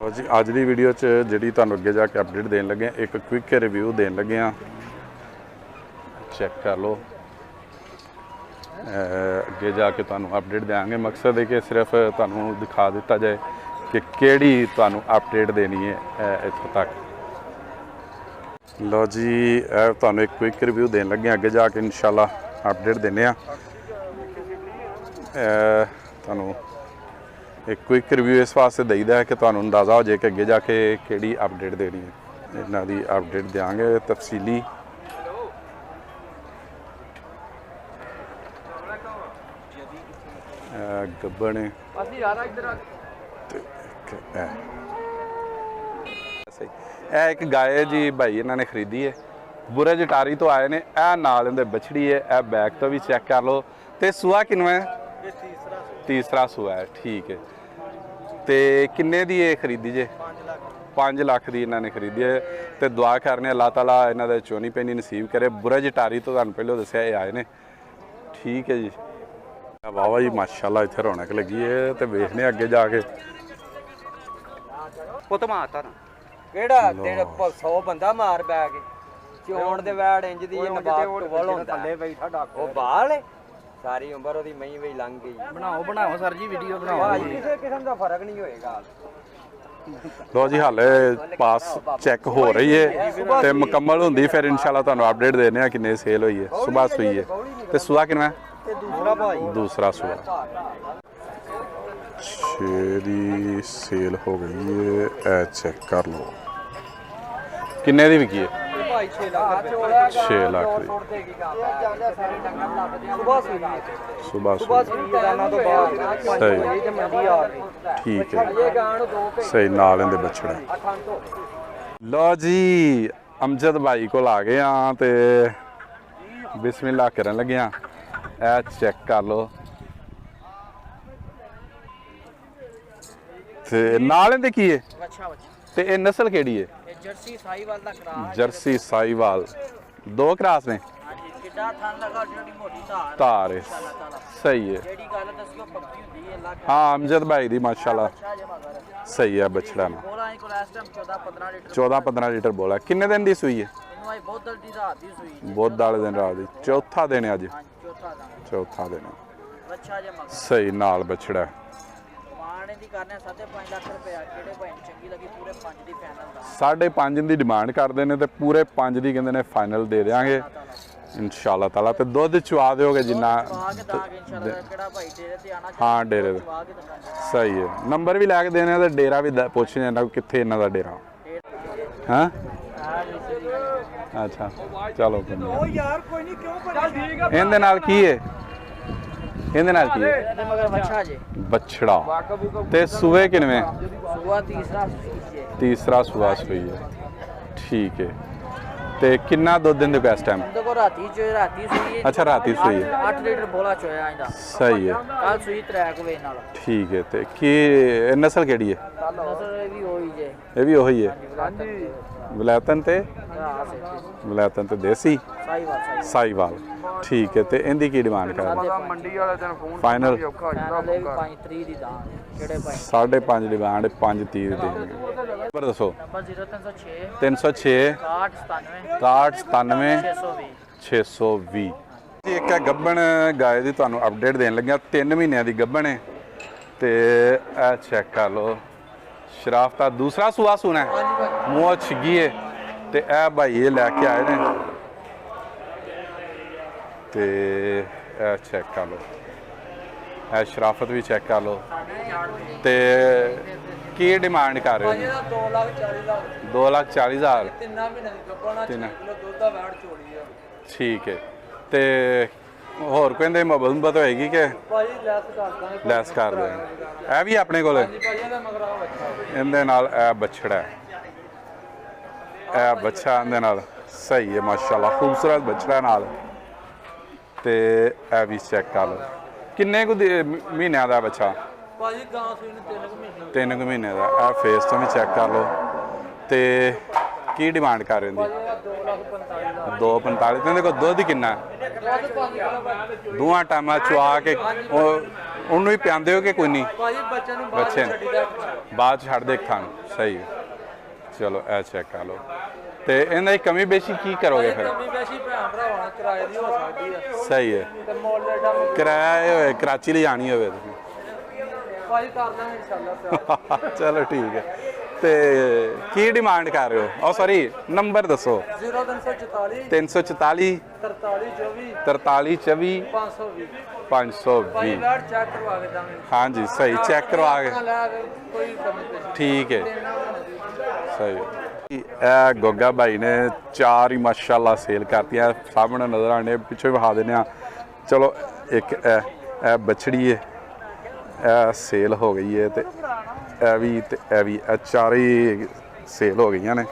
जी अज की वीडियो जी तुहानूं अगे जाके अपडेट देन लगे एक क्विक रिव्यू देन लगे चैक कर लो। अगे जाके तुहानूं अपडेट देंगे। मकसद है कि सिर्फ तुहानूं दिखा दिता जाए कि किहड़ी तुहानूं अपडेट देनी है इत्थों तक। लो जी तुहानूं एक क्विक रिव्यू देन लगे अगे जाके इंशाल्लाह अपडेट देने तुहानूं एक क्विक रिव्यू इस वास्ते दईदा है कि तुहानूं अंदाज़ा हो जाए कि अगे जाके किहड़ी अपडेट देनी है। इन्हां दी अपडेट देंगे तफसीली। गब्बड़ ने एक गाय जी भाई इन्होंने खरीदी है बुरे जटारी तो आए ने। नाल इहदे बछड़ी है बैक तो भी चैक कर लो। तो सूआ किनवा है? तीसरा सूआ है। ठीक है। तो किन्ने दी खरीदी जे? 5 लाख की इन्होंने खरीदी है। तो दुआ करने अल्लाह ताला इन्हों दे चोनी पैनी नसीब करे। बुरा जटारी तो तुहानूं पहलों दस्सिया ये आए ने। ठीक है जी। वाह वाह जी माशाल्लाह इत्थे रौनक लगी है। तो वेखने अगे जाके ਕਿਹੜਾ ਦਿਨ 100 ਬੰਦਾ ਮਾਰ ਬੈ ਕੇ ਚੋਣ ਦੇ ਵੈੜ ਇੰਜ ਦੀ ਨਬਾਤ ਟਵਲ ਹੁੰਦਾ ਥੱਲੇ ਬੈਠਾ ਡਾਕ ਉਹ ਬਾਲ ਸਾਰੀ ਉਮਰ ਉਹਦੀ ਮਹੀਂ ਵੀ ਲੰਘ ਗਈ। ਬਣਾਓ ਸਰ ਜੀ ਵੀਡੀਓ ਬਣਾਓ। ਭਾਈ ਕਿਸੇ ਕਿਸਮ ਦਾ ਫਰਕ ਨਹੀਂ ਹੋਏਗਾ। लो जी हाले पास चैक हो रही है तो मुकम्मल होंगी फिर इंशाल्लाह तुहानूं अपडेट देने किन्ने सेल हुई है। सुबह सुई है तो सूआ किनवा? दूसरा सूआ। 6 दी सेल हो गई है। ए चेक कर लो किन्ने दी विकी है? 6 लाख की। सुबह सही ठीक है सही नाल इहदे बछड़ा। लो जी अमजद भाई को आ गए हाँ तो बिस्मिल्लाह करन लगे हाँ। ए चेक कर लो ते नाल इहदे की है ते ए नस्ल केड़ी है? ਜਰਸੀ ਸਾਈਵਾਲ ਦਾ ਕਰਾਸ। जर्सी साहिवाल दो क्रास ने। ਹਾਂਜੀ ਕਿੱਡਾ ਥਾਂ ਲਗਾ ਜਿਹੜੀ ਮੋਟੀ धार है सही है। ਜਿਹੜੀ ਗੱਲ ਦੱਸਿਓ ਪੱਕੀ ਹੁੰਦੀ ਹੈ ਅੱਲਾਹ हाँ अमजद भाई दी माशाल्लाह ਅੱਛਾ ਜੇ ਮਗਰ सही है बछड़ा ना। ਬੋਲਾ ਇਹ ਕੋਲ ਇਸ ਟਾਈਮ 14-15 ਲੀਟਰ 14-15 लीटर बोला। किन्ने दिन दी सूई है? ਇਹਨੂੰ ਆਈ ਬਹੁਤ ਜਲਦੀ ਰਾਤ ਦੀ ਸੂਈ। बुध वाले दिन रात दी चौथा दिन है अज। ਹਾਂਜੀ ਚੌਥਾ ਦਾ चौथा दिन ਅੱਛਾ ਜੇ ਮਗਰ सही नाल बछड़ा ਮਾਣੇ ਦੀ ਕਰਨੇ 5.5 ਲੱਖ ਰੁਪਏ ਕਿਹੜੇ ਭਾਈ ਨੂੰ ਚੰਗੀ ਲੱਗੀ ਪੂਰੇ 5 ਦੀ ਫਾਈਨਲ ਦਾ 5.5 ਦੀ ਡਿਮਾਂਡ ਕਰਦੇ ਨੇ ਤੇ ਪੂਰੇ 5 ਦੀ ਕਹਿੰਦੇ ਨੇ ਫਾਈਨਲ ਦੇ ਦੇਾਂਗੇ इंशाल्लाह ताला। तो दुध चुवा दोगे जिन्ना हाँ डेरे सही है। नंबर भी लैके देने तो डेरा भी पुछ जाना कित्थे इन्हां दा डेरा। हाँ अच्छा चलो इहदे नाल की है? इहदे नाल की है? बछड़ा ते सूए किनवे? तीसरा सूआ सूई है। ठीक है। ਤੇ ਕਿੰਨਾ ਦੁੱਧ ਦਿੰਦੇ ਪਏ ਇਸ ਟਾਈਮ? ਦੇਖੋ ਰਾਤੀ ਸੂਈ ਹੈ। ਅੱਛਾ ਰਾਤੀ ਸੂਈ ਹੈ। 8 ਲੀਟਰ ਬੋਲਾ ਚੋਇਆ ਇਹਦਾ। ਸਹੀ ਹੈ। ਕੱਲ ਸੂਈ ਟਰੈਕ ਵੇ ਨਾਲ। ਠੀਕ ਹੈ। ਤੇ ਕੀ ਨਸਲ ਕਿਹੜੀ ਹੈ? ਨਸਲ ਇਹ ਵੀ ਹੋਈ ਜੇ। ਇਹ ਵੀ ਉਹੀ ਹੈ। ਹਾਂਜੀ ਵਲੈਤਨ ਤੇ ਵਲੈਤਨ ਤੇ ਦੇਸੀ ਸਾਈਵਾਲ। ਠੀਕ ਹੈ। ਤੇ ਇਹਦੀ ਕੀ ਡਿਮਾਂਡ ਕਰਦੇ? ਮੰਡੀ ਵਾਲੇ ਦਿਨ ਫੋਨ ਫਾਈਨਲ 5:30 ਦੀ ਦਾਂ ਕਿਹੜੇ ਭਾਈ 5.5 ਡਿਮਾਂਡ 5:30 ਦੇਣਗੇ। ਨੰਬਰ ਦੱਸੋ। ਨੰਬਰ 0306 306 61 97 620 ਜੀ। ਇੱਕ ਹੈ ਗੱਬਣ ਗਾਏ ਦੀ ਤੁਹਾਨੂੰ ਅਪਡੇਟ ਦੇਣ ਲੱਗਿਆ 3 ਮਹੀਨਿਆਂ ਦੀ ਗੱਬਣ ਹੈ ਤੇ ਇਹ ਚੈੱਕ ਕਰ ਲਓ। ਸ਼ਰਾਫਤਾ ਦੂਸਰਾ ਸੂਆ ਸੁਣਾ ਮੂੰਹ ਛਿੱਗੀ ਹੈ ਤੇ ਇਹ ਭਾਈ ਇਹ ਲੈ ਕੇ ਆਏ ਨੇ ਤੇ ਇਹ ਚੈੱਕ ਕਰ ਲਓ। ਇਹ ਸ਼ਰਾਫਤ ਵੀ ਚੈੱਕ ਕਰ ਲਓ। ਤੇ ਕੀ ਡਿਮਾਂਡ ਕਰ ਰਹੇ ਹੋ? 2,40,000 3 ਮਹੀਨੇ ਦੀ ਗੱਬਣਾ 6 ਕਿਲੋ ਦੁੱਧ ਦਾ ਵੈੜ ਚੋਲੀ ਆ। ਠੀਕ ਹੈ। ਤੇ ਹੋਰ ਕਹਿੰਦੇ ਮੁਹੱਬਤ ਹੋਏਗੀ ਕਿ ਭਾਜੀ ਲੈਸ ਕਰ ਦਾਂਗੇ। ਲੈਸ ਕਰ ਦੇ। ਇਹ ਵੀ ਆਪਣੇ ਕੋਲ ਭਾਜੀ ਇਹਦਾ ਮਗਰ ਆ ਬੱਚਾ ਇਹਦੇ ਨਾਲ ਇਹ ਬਛੜਾ ਇਹ ਬੱਚਾ ਇਹਦੇ ਨਾਲ ਸਹੀ ਹੈ ਮਾਸ਼ਾਅੱਲਾ ਖੂਬਸੂਰਤ ਬਛੜਾ ਨਾਲ। ਤੇ ਇਹ ਵੀ ਚੈੱਕ ਕਰ ਲਓ ਕਿੰਨੇ ਕੁ ਮਹੀਨਿਆਂ ਦਾ ਬੱਚਾ? ਭਾਜੀ ਗਾਂ ਸੂਈ ਨੂੰ 3 ਮਹੀਨੇ 3 ਮਹੀਨੇ ਦਾ। ਇਹ ਫੇਸ ਤੋਂ ਵੀ ਚੈੱਕ ਕਰ ਲਓ। ਤੇ ਕੀ ਡਿਮਾਂਡ ਕਰ ਰਹੇ ਹੋ? 2,45 ਤੇ ਦੇਖੋ ਦੁੱਧ ਕਿੰਨਾ ਦੋਵਾਂ ਟਾਈਮਾਂ ਚਵਾ ਕੇ ਉਹ ਉਹਨੂੰ ਹੀ ਪਿਆਉਂਦੇ ਹੋ ਕਿ ਕੋਈ ਨਹੀਂ? ਭਾਜੀ ਬੱਚੇ ਨੂੰ ਬੱਚੇ ਬਾਅਦ 'ਚ ਛੱਡ ਦੇ ਖਾਣ ਸਹੀ ਹੈ। ਚਲੋ ਇਹ ਚੈੱਕ ਕਰ ਲਓ ਤੇ ਇਹਨਾਂ ਦੀ ਕਮੀ ਬੇਸ਼ੀ ਕੀ ਕਰੋਗੇ ਫਿਰ? ਕਮੀ ਬੇਸ਼ੀ ਭੈਣ ਭਰਾਵਾਂ ਕਿਰਾਏ ਦੀ ਹੋ ਸਕਦੀ ਆ ਸਹੀ ਹੈ। ਤੇ ਮੁੱਲ ਏਡਾ ਕਿਰਾਇਆ ਹੋਏ ਕਰਾਚੀ ਲਈ ਜਾਣੀ ਹੋਵੇ ਤੁਸੀਂ ਭਾਜੀ ਕਰ ਦਾਂਗੇ ਇਨਸ਼ਾਅੱਲਾ। ਚਲੋ ਠੀਕ ਹੈ। ਤੇ ਕੀ ਡਿਮਾਂਡ ਕਰ ਰਹੇ ਹੋ? ਸੌਰੀ ਨੰਬਰ ਦੱਸੋ। 0344 344 43 24 43 24 520 ਭਾਈ 520। ਬੈਠ ਚੈੱਕ ਕਰਵਾ ਕੇ ਦਾਂਗੇ। ਹਾਂਜੀ ਸਹੀ ਚੈੱਕ ਕਰਵਾ ਕੇ ਕੋਈ ਕਮੀ ਪੇਸ਼ੀ ਠੀਕ ਹੈ ਸਹੀ ਹੈ। ਇਹ ਗੋਗਾ ਭਾਈ ਨੇ 4 ਹੀ ਮਾਸ਼ਾਅੱਲਾ ਸੇਲ ਕਰਤੀਆਂ ਸਾਹਮਣੇ ਨਜ਼ਰ ਆਣੇ ਪਿੱਛੇ ਵਿਖਾ ਦਿੰਦੇ ਆ। ਚਲੋ ਇੱਕ ਇਹ ਬਛੜੀ ਹੈ ਇਹ ਸੇਲ ਹੋ ਗਈ ਹੈ ਤੇ ਇਹ ਵੀ ਤੇ ਇਹ ਵੀ ਇਹ 4 ਹੀ ਸੇਲ ਹੋ ਗਈਆਂ ਨੇ।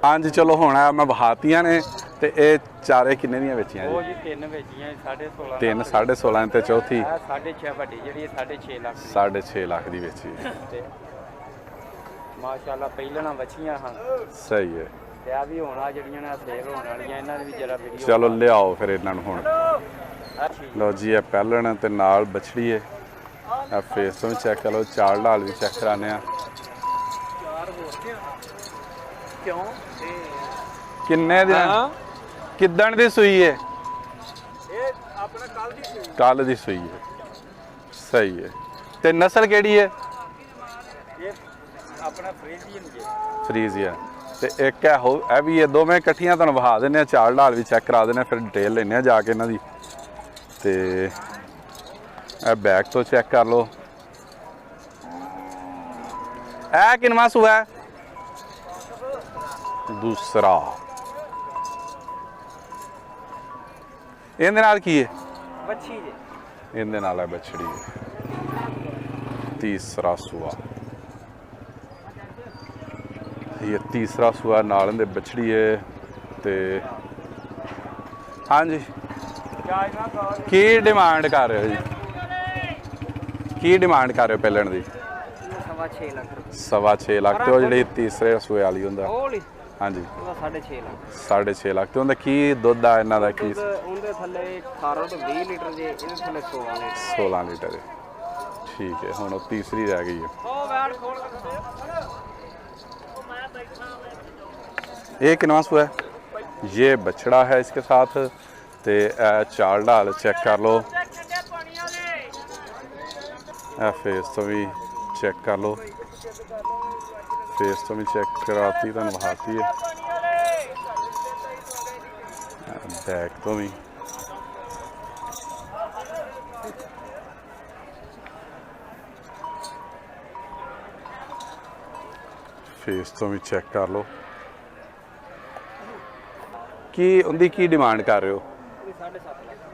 ਹਾਂਜੀ ਚਲੋ ਹੁਣ ਮੈਂ ਵਹਾਤੀਆਂ ਨੇ ਤੇ ਇਹ ਚਾਰੇ ਕਿੰਨੇ ਦੀਆਂ ਵੇਚੀਆਂ ਉਹ ਜੀ? ਜੀ 3 ਵੇਚੀਆਂ 16.5 3 16.5 ਤੇ ਚੌਥੀ 6.5 ਵੱਡੀ ਜਿਹੜੀ 6.5 ਲੱਖ ਦੀ 6.5 ਲੱਖ ਦੀ ਵੇਚੀ। ਤੇ ਮਾਸ਼ਾਅੱਲਾ ਪਹਿਲਾਂ ਵੱਛੀਆਂ ਹਨ ਸਹੀ ਹੈ। ਤੇ ਆ ਵੀ ਹੋਣਾ ਜਿਹੜੀਆਂ ਨੇ ਸੇਲ ਹੋਣ ਵਾਲੀਆਂ ਇਹਨਾਂ ਦੀ ਵੀ ਜਰਾ ਵੀਡੀਓ ਚਲੋ ਲਿਆਓ ਫਿਰ ਇਹਨਾਂ ਨੂੰ ਹੁਣ। ਲਓ ਜੀ ਇਹ ਪਹਿਲਣ ਤੇ ਨਾਲ ਬਛੜੀ ਹੈ। ਆ ਫੇਸ ਤੋਂ ਵੀ ਚੈੱਕ ਕਰ ਲਓ ਚਾਲ ਢਾਲ ਵੀ ਚੈੱਕ ਕਰਾਣੇ ਆ। ਕਿਉਂ ਕਿੰਨੇ ਦਿਨ ਕਿੱਦਣ ਦੀ ਸੂਈ ਹੈ? ਇਹ ਆਪਣਾ ਕੱਲ ਦੀ ਸੂਈ ਹੈ ਸਹੀ ਹੈ। ਤੇ ਨਸਲ ਕਿਹੜੀ ਹੈ? ਇਹ ਆਪਣਾ ਫਰੀਜ਼ੀਅਨ ਜੀ ਫਰੀਜ਼ੀਆ ਤੇ ਇੱਕ ਹੈ ਹੋ ਇਹ ਵੀ ਇਹ ਦੋਵੇਂ ਇਕੱਠੀਆਂ ਤੁਹਾਨੂੰ ਵਹਾ ਦਿੰਦੇ ਆ ਚਾਲ ਢਾਲ ਵੀ ਚੈੱਕ ਕਰਾ ਦਿੰਦੇ ਆ ਫਿਰ ਡਿਟੇਲ ਲੈਣੇ ਆ ਜਾ ਕੇ ਇਹਨਾਂ ਦੀ। ਤੇ ਇਹ ਬੈਕ ਤੋਂ ਚੈੱਕ ਕਰ ਲਓ। ਇਹ ਕਿੰਨਵਾਂ ਸੂਆ ਹੈ? ਦੂਸਰਾ। ਇਹਦੇ ਨਾਲ ਕੀ ਹੈ? ਵੱਛੀ ਜੀ ਇਹਦੇ ਨਾਲ ਹੈ ਬਛੜੀ। ਤੀਸਰਾ ਸੂਆ ਇਹ ਤੀਸਰਾ ਸੂਆ ਨਾਲ ਇਹਦੇ ਬਛੜੀ ਹੈ ਤੇ ਹਾਂਜੀ ਕੀ ਡਿਮਾਂਡ ਕਰ ਰਹੇ ਹੋ ਜੀ? ਕੀ ਡਿਮਾਂਡ ਕਰ ਰਹੇ ਹੋ ਪਹਿਲਣ ਦੀ? 6.5 ਲੱਖ ਰੁਪਏ 6.5 ਲੱਖ ਤੇ ਉਹ ਜਿਹੜੀ ਤੀਸਰੇ ਸੂਏ ਵਾਲੀ ਹੁੰਦਾ ਹੋਲੀ ਹਾਂਜੀ ਉਹਦਾ 6.5 ਲੱਖ 6.5 ਲੱਖ ਤੇ ਉਹਦਾ ਕੀ ਦੁੱਧ ਆ ਇਹਨਾਂ ਦਾ ਕੀ? ਉਹਦੇ ਥੱਲੇ 18 ਤੋਂ 20 ਲੀਟਰ ਜੇ ਇਹਦੇ ਥੱਲੇ 16 ਲੀਟਰ 16 ਲੀਟਰ ਹੈ। ਠੀਕ ਹੈ ਹੁਣ ਉਹ ਤੀਸਰੀ ਰਹਿ ਗਈ ਹੈ। ਉਹ ਵੈਟ ਖੋਲ ਕੇ ये कितना हुआ है? ये बछड़ा है इसके साथ ते चाल ढाल चेक कर लो। फेस तो भी चेक कर लो। फेस तो भी चेक कराती तो नहाती है। बैक तो भी फेस तो भी चेक कर लो। की उनकी की डिमांड कर रहे हो?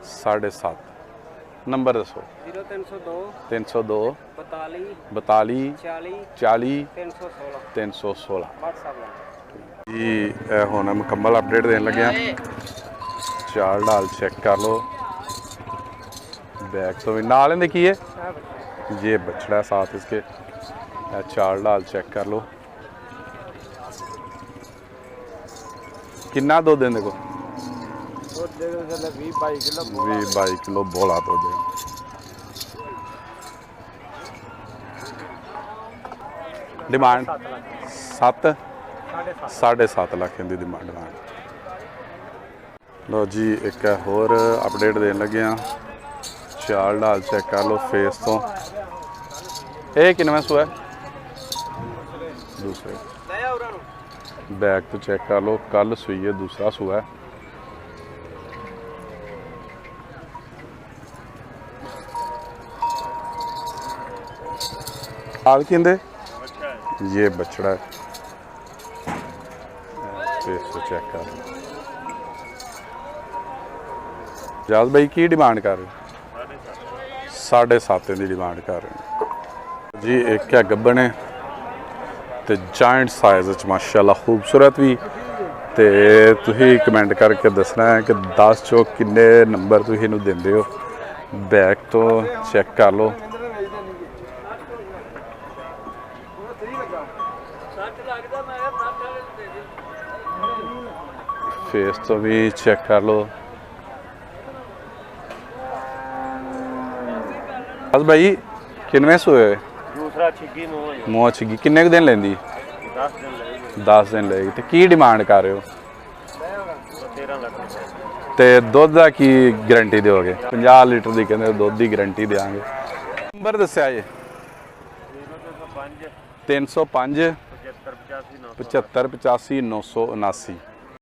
7.5 नंबर दसो। 0302 302 42 42 40 40 316 316 जी। हुण मुकम्मल अपडेट देने लगे हैं। चाल ढाल चेक कर लो। बैक तो भी नाल इहदे की है? ये बछड़ा साथ इसके। चाल ढाल चेक कर लो। कितना दूध देने को? 20-22 किलो बोला तो दे। डिमांड 7.5 लाख की डिमांड। लो जी एक होर अपडेट देने लगे हैं। चाल ढाल चेक कर लो फेस तो। ये किनवा सू है? दूसरे। बैक तो चेक कर लो कल सूई है दूसरा सूआ है। हाल किंदे ये बछड़ा है। फेस तो चेक कर लो। जाद भाई की डिमांड कर रहे? 7.5 की डिमांड कर रहे हैं जी। एक है गब्बन है ਤੇ ਜਾਇੰਟ ਸਾਈਜ਼ ਚ ਮਾਸ਼ਾਅੱਲਾ ਖੂਬਸੂਰਤ ਵੀ ਤੇ ਤੁਸੀਂ ਕਮੈਂਟ ਕਰਕੇ ਦੱਸਣਾ ਹੈ ਕਿ 10 ਚੋਂ ਕਿੰਨੇ ਨੰਬਰ ਤੁਸੀਂ ਇਹਨੂੰ ਦਿੰਦੇ ਹੋ। ਬੈਕ ਤੋਂ ਚੈੱਕ ਕਰ ਲਓ। ਫੇਸ ਤੋਂ ਵੀ ਚੈੱਕ ਕਰ ਲਓ। ਬਸ ਭਾਈ ਕਿੰਨਵੇਂ ਸੂਏ? ਦੂਸਰਾ ਛਿੱਗੀ ਨੂੰ ਮੂੰਹ ਛਿੱਗੀ ਕਿੰਨੇ ਕੁ ਦਿਨ ਲੈਂਦੀ? 10 ਦਿਨ ਲੱਗੇਗੀ। 10 ਦਿਨ ਲਏਗੀ। ਤੇ ਕੀ ਡਿਮਾਂਡ ਕਰ ਰਹੇ ਹੋ? 13 ਲੱਖ। ਤੇ ਦੁੱਧ ਦਾ ਕੀ ਗਾਰੰਟੀ ਦਿਓਗੇ? 50 ਲੀਟਰ ਦੀ ਕਹਿੰਦੇ ਦੁੱਧ ਦੀ ਗਾਰੰਟੀ ਦੇਵਾਂਗੇ। ਨੰਬਰ ਦੱਸਿਆ ਜੀ? 305 75 85 75 85 979।